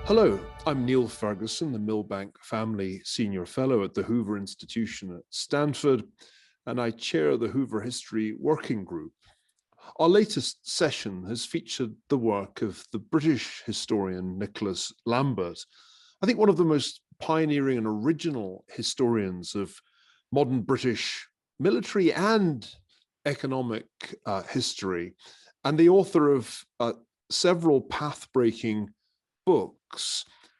Hello, I'm Neil Ferguson, the Milbank Family Senior Fellow at the Hoover Institution at Stanford, and I chair the Hoover History Working Group. Our latest session has featured the work of the British historian Nicholas Lambert. I think one of the most pioneering and original historians of modern British military and economic history, and the author of several path-breaking books.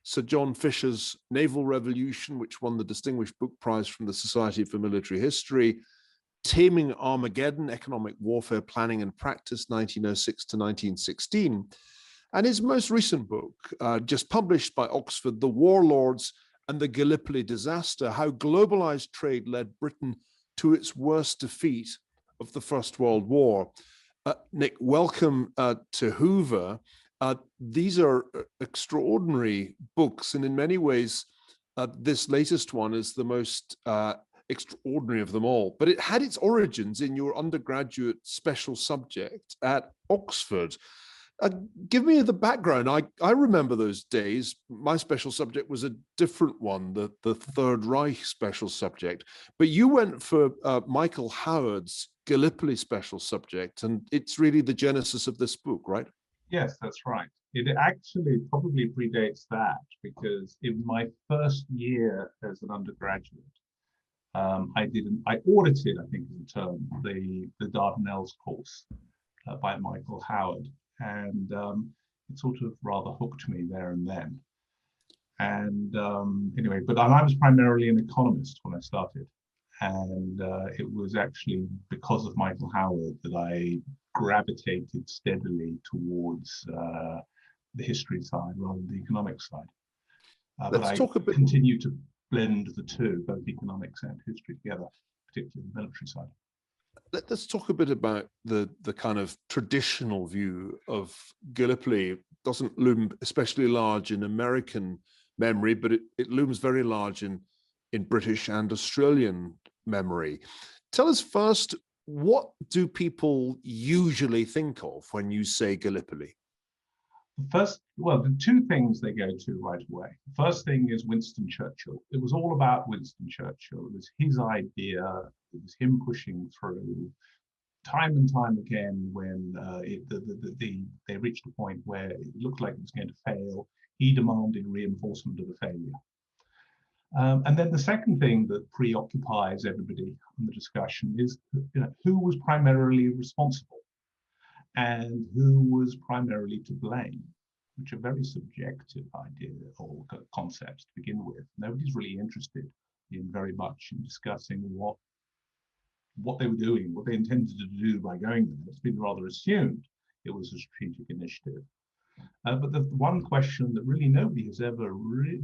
Sir John Fisher's Naval Revolution, which won the Distinguished Book Prize from the Society for Military History, Taming Armageddon, Economic Warfare Planning and Practice, 1906 to 1916, and his most recent book, just published by Oxford, The Warlords and the Gallipoli Disaster, How Globalized Trade Led Britain to its Worst Defeat of the First World War. Nick, welcome to Hoover. These are extraordinary books, and in many ways, this latest one is the most extraordinary of them all. But it had its origins in your undergraduate special subject at Oxford. Give me the background. I remember those days. My special subject was a different one, the Third Reich special subject. But you went for Michael Howard's Gallipoli special subject, and it's really the genesis of this book, right? Yes, that's right. It actually probably predates that, because in my first year as an undergraduate, I audited, I think is the term, the Dardanelles course by Michael Howard, and it sort of rather hooked me there and then. And anyway, but I was primarily an economist when I started, and it was actually because of Michael Howard that I gravitated steadily towards the history side rather than the economic side. But I continue to blend the two, both economics and history together, particularly the military side. Let's talk a bit about the kind of traditional view of Gallipoli. It doesn't loom especially large in American memory, but it looms very large in British and Australian memory. Tell us first, what do people usually think of when you say Gallipoli? The two things they go to right away. The first thing is Winston Churchill. It was all about Winston Churchill. It was his idea. It was him pushing through time and time again when they reached a point where it looked like it was going to fail. He demanded reinforcement of the failure. And then the second thing that preoccupies everybody in the discussion is, who was primarily responsible and who was primarily to blame, which are very subjective idea or concepts to begin with. Nobody's really interested in very much in discussing what they were doing, what they intended to do by going there. It's been rather assumed it was a strategic initiative. But the one question that really nobody has ever really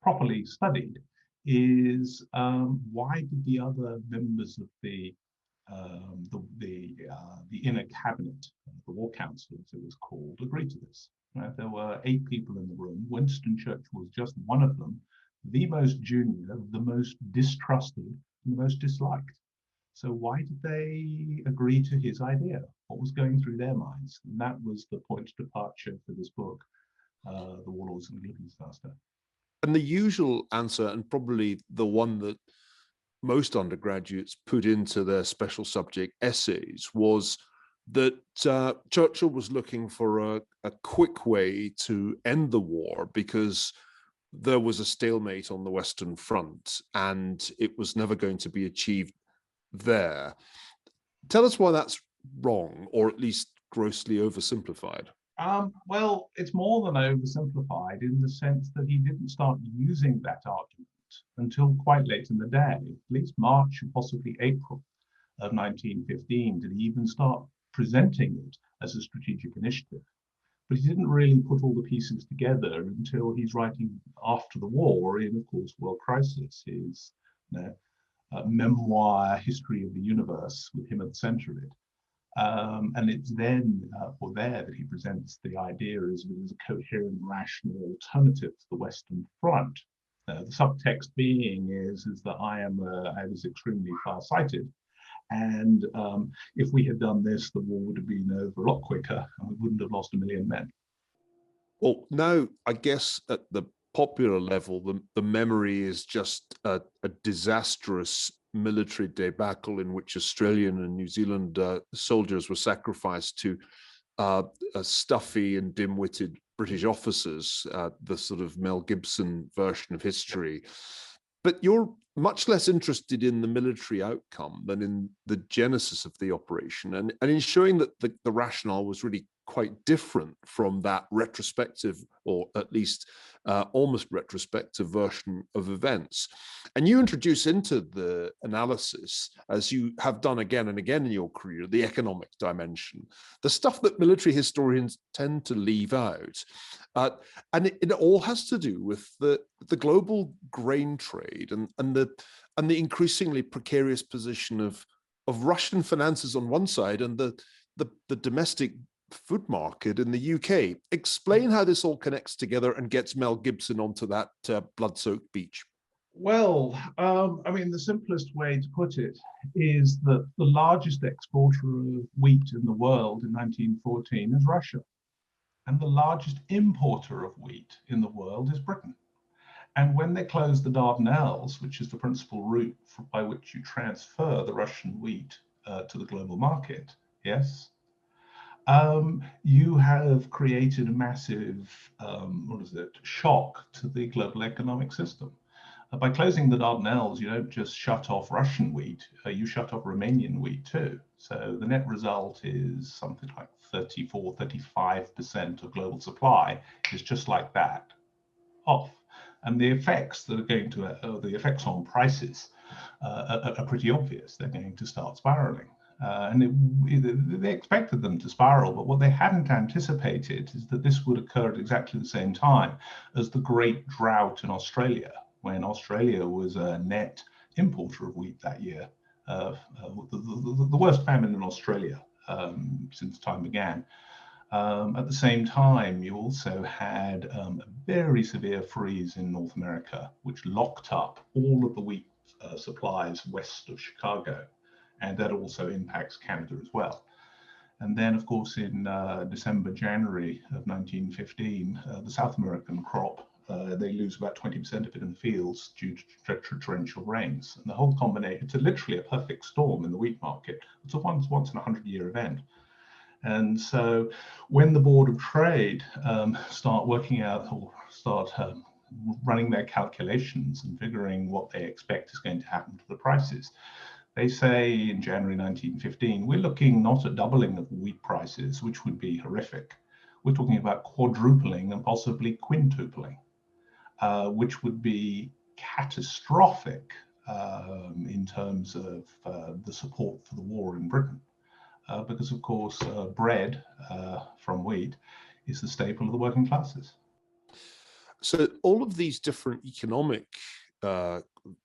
properly studied is why did the other members of the inner cabinet, the War Council as it was called, agree to this? Right? There were 8 people in the room. Winston Churchill was just one of them, the most junior, the most distrusted, and the most disliked. So why did they agree to his idea? What was going through their minds? And that was the point of departure for this book, The Warlords and the Gallipoli Disaster. And the usual answer, and probably the one that most undergraduates put into their special subject essays, was that Churchill was looking for a quick way to end the war because there was a stalemate on the Western Front and it was never going to be achieved there. Tell us why that's wrong, or at least grossly oversimplified. Well, it's more than oversimplified in the sense that he didn't start using that argument until quite late in the day, at least March and possibly April of 1915, did he even start presenting it as a strategic initiative. But he didn't really put all the pieces together until he's writing after the war in, of course, World Crisis, his memoir, History of the Universe, with him at the center of it. And it's then or there that he presents the idea as a coherent, rational alternative to the Western Front. The subtext being is that I was extremely far-sighted, and if we had done this, the war would have been over a lot quicker, and we wouldn't have lost 1 million men. Well, now I guess at the popular level, the memory is just a disastrous military debacle in which Australian and New Zealand soldiers were sacrificed to stuffy and dim-witted British officers, the sort of Mel Gibson version of history. But you're much less interested in the military outcome than in the genesis of the operation, and in showing that the rationale was really quite different from that retrospective, or at least almost retrospective version of events. And you introduce into the analysis, as you have done again and again in your career, the economic dimension, the stuff that military historians tend to leave out. And it all has to do with the global grain trade and the increasingly precarious position of Russian finances on one side and the domestic food market in the UK. Explain how this all connects together and gets Mel Gibson onto that blood-soaked beach. Well, I mean, the simplest way to put it is that the largest exporter of wheat in the world in 1914 is Russia. And the largest importer of wheat in the world is Britain. And when they closed the Dardanelles, which is the principal route by which you transfer the Russian wheat to the global market, yes, you have created a massive, shock to the global economic system. By closing the Dardanelles, you don't just shut off Russian wheat, you shut off Romanian wheat too. So the net result is something like 34, 35% of global supply is just like that off. And the effects that are going to, the effects on prices are pretty obvious. They're going to start spiraling. They expected them to spiral, but what they hadn't anticipated is that this would occur at exactly the same time as the great drought in Australia, when Australia was a net importer of wheat that year, the worst famine in Australia since time began. At the same time, you also had a very severe freeze in North America, which locked up all of the wheat supplies west of Chicago, and that also impacts Canada as well. And then, of course, in December, January of 1915, the South American crop, they lose about 20% of it in the fields due to torrential rains. And the whole combination, it's literally a perfect storm in the wheat market. It's a once in a 100-year event. And so when the Board of Trade start working out or start running their calculations and figuring what they expect is going to happen to the prices, they say in January 1915, we're looking not at doubling of wheat prices, which would be horrific. We're talking about quadrupling and possibly quintupling, which would be catastrophic in terms of the support for the war in Britain. Because, of course, bread from wheat is the staple of the working classes. So all of these different economic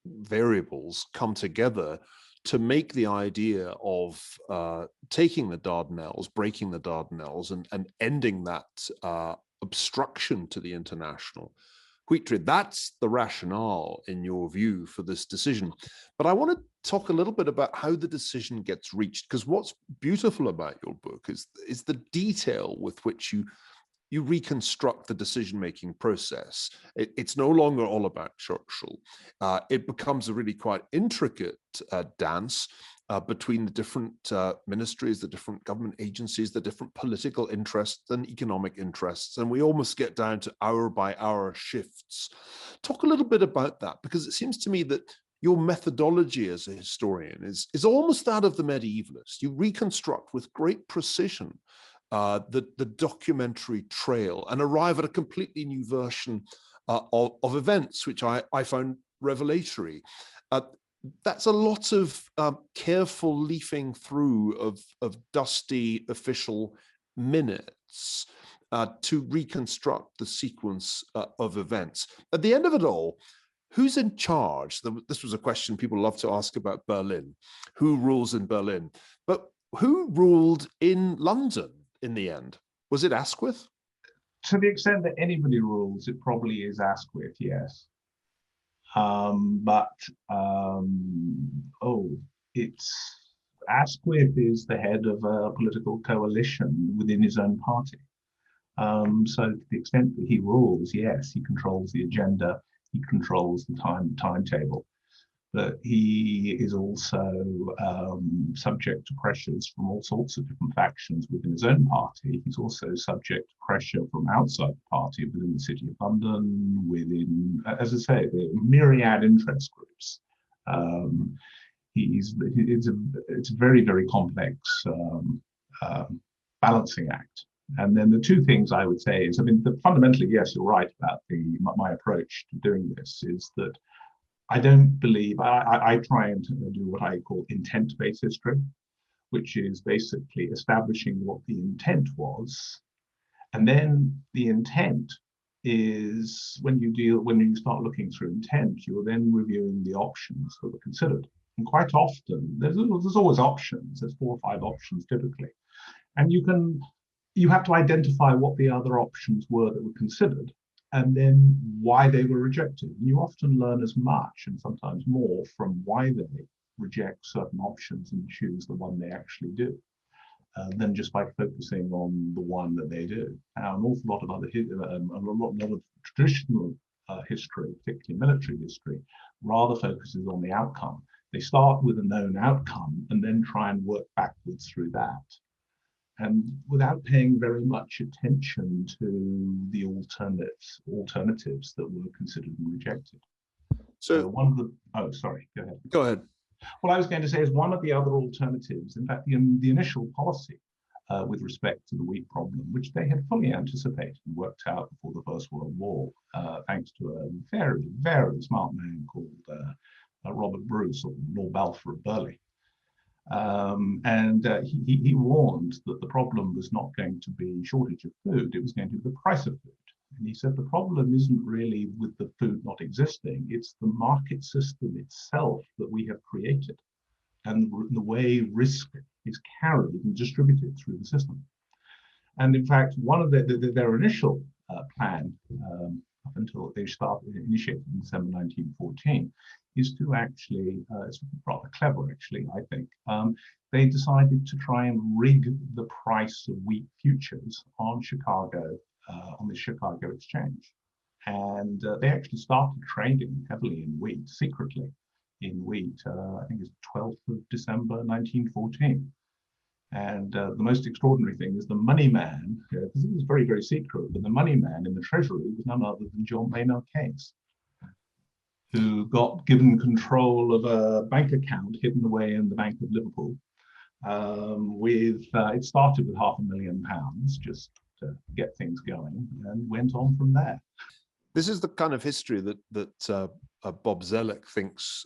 variables come together to make the idea of taking the Dardanelles, breaking the Dardanelles, and ending that obstruction to the international wheat trade. That's the rationale, in your view, for this decision. But I want to talk a little bit about how the decision gets reached, because what's beautiful about your book is the detail with which you reconstruct the decision-making process. It's no longer all about Churchill. It becomes a really quite intricate dance between the different ministries, the different government agencies, the different political interests and economic interests. And we almost get down to hour-by-hour shifts. Talk a little bit about that, because it seems to me that your methodology as a historian is almost that of the medievalist. You reconstruct with great precision the documentary trail and arrive at a completely new version of events, which I found revelatory. That's a lot of careful leafing through of dusty official minutes to reconstruct the sequence of events. At the end of it all, who's in charge? This was a question people love to ask about Berlin. Who rules in Berlin? But who ruled in London in the end? Was it Asquith? To the extent that anybody rules, it probably is Asquith, yes. It's Asquith is the head of a political coalition within his own party. So to the extent that he rules, yes, he controls the agenda, he controls the timetable, but he is also subject to pressures from all sorts of different factions within his own party. He's also subject to pressure from outside the party, within the City of London, within, as I say, the myriad interest groups. It's a very, very complex balancing act. And then the two things I would say is, I mean, fundamentally, yes, you're right about my approach to doing this is that I don't believe, I try and do what I call intent-based history, which is basically establishing what the intent was. And then the intent is when you start looking through intent, you're then reviewing the options that were considered. And quite often, there's always options, there's 4 or 5 options typically. And you have to identify what the other options were that were considered, and then why they were rejected. And you often learn as much and sometimes more from why they reject certain options and choose the one they actually do, than just by focusing on the one that they do. Now, an awful lot of lot of traditional history, particularly military history, rather focuses on the outcome. They start with a known outcome and then try and work backwards through that, and without paying very much attention to the alternatives that were considered and rejected. So one of the, oh, sorry, go ahead. Go ahead. What I was going to say is one of the other alternatives, in fact, the initial policy with respect to the wheat problem, which they had fully anticipated and worked out before the First World War, thanks to a very, very smart man called Robert Bruce, or Lord Balfour of Burleigh. He warned that the problem was not going to be shortage of food, it was going to be the price of food. And he said the problem isn't really with the food not existing, it's the market system itself that we have created and the way risk is carried and distributed through the system. And in fact, one of their initial plan, up until they initiated in December 1914, is to actually, it's rather clever actually, I think. They decided to try and rig the price of wheat futures on Chicago, on the Chicago Exchange. And they actually started trading heavily in wheat, secretly in wheat, I think it's 12th of December 1914. And the most extraordinary thing is the money man, because it was very, very secret, but the money man in the treasury was none other than John Maynard Keynes, who got given control of a bank account hidden away in the Bank of Liverpool. It started with £500,000 just to get things going, and went on from there. This is the kind of history that Bob Zellick thinks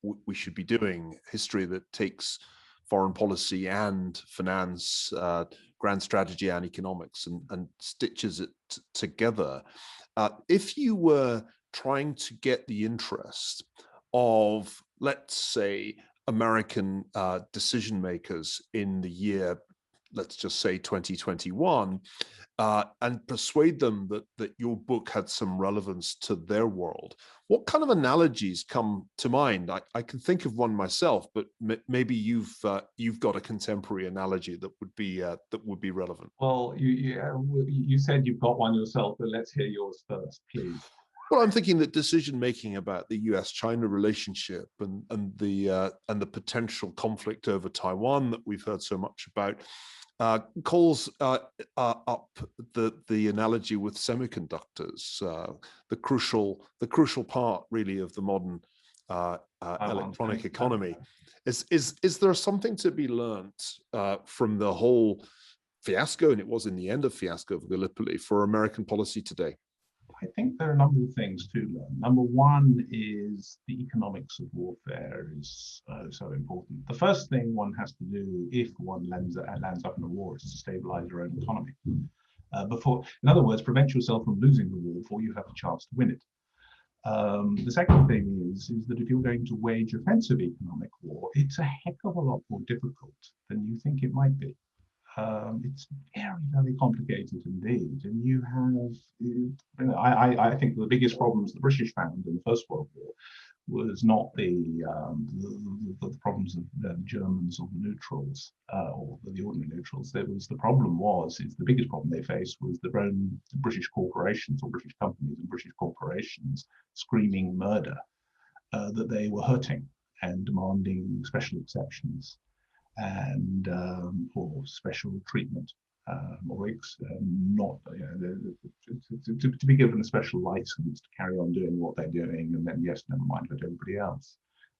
we should be doing, history that takes foreign policy and finance, grand strategy and economics, and stitches it together. If you were trying to get the interest of, let's say, American decision makers in the year, let's just say 2021, and persuade them that your book had some relevance to their world, what kind of analogies come to mind? I can think of one myself, but maybe you've got a contemporary analogy that would be relevant. Well, you said you've got one yourself, but let's hear yours first, please. Well, I'm thinking that decision making about the U.S.-China relationship and the potential conflict over Taiwan that we've heard so much about calls up the analogy with semiconductors, the crucial part really of the modern electronic economy. Is there something to be learned from the whole fiasco, and it was in the end a fiasco of Gallipoli, for American policy today? I think there are a number of things to learn. Number one is the economics of warfare is so important. The first thing one has to do if one lands up in a war is to stabilize your own economy. In other words, prevent yourself from losing the war before you have a chance to win it. The second thing is that if you're going to wage offensive economic war, it's a heck of a lot more difficult than you think it might be. It's very, very complicated indeed. And you have, I think the biggest problems the British found in the First World War was not the problems of the Germans or the neutrals or the ordinary neutrals. There was the problem is the biggest problem they faced was their own British corporations or British companies and British corporations screaming murder, that they were hurting and demanding special exceptions and or special treatment. Or not, to be given a special license to carry on doing what they're doing, and then yes, never mind about everybody else.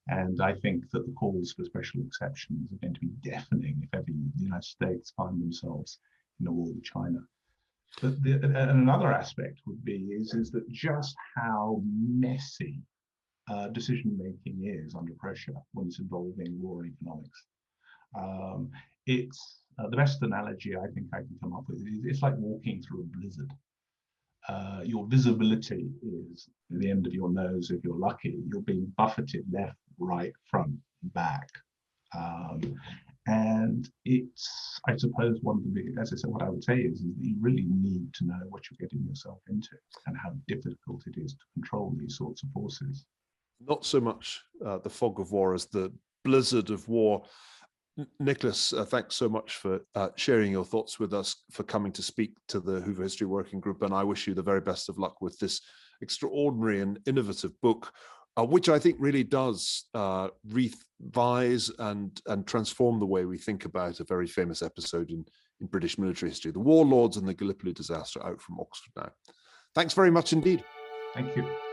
And I think that the calls for special exceptions are going to be deafening if ever the United States find themselves in a war with China. But and another aspect would be is that just how messy decision making is under pressure when it's involving war economics. It's the best analogy I think I can come up with is it's like walking through a blizzard. Your visibility is at the end of your nose if you're lucky. You're being buffeted left, right, front, back. And it's, I suppose, one of the big, as I said, what I would say is that you really need to know what you're getting yourself into and how difficult it is to control these sorts of forces. Not so much the fog of war as the blizzard of war. Nicholas, thanks so much for sharing your thoughts with us, for coming to speak to the Hoover History Working Group, and I wish you the very best of luck with this extraordinary and innovative book, which I think really does revise and transform the way we think about a very famous episode in British military history, the Warlords and the Gallipoli Disaster, out from Oxford now. Thanks very much indeed. Thank you.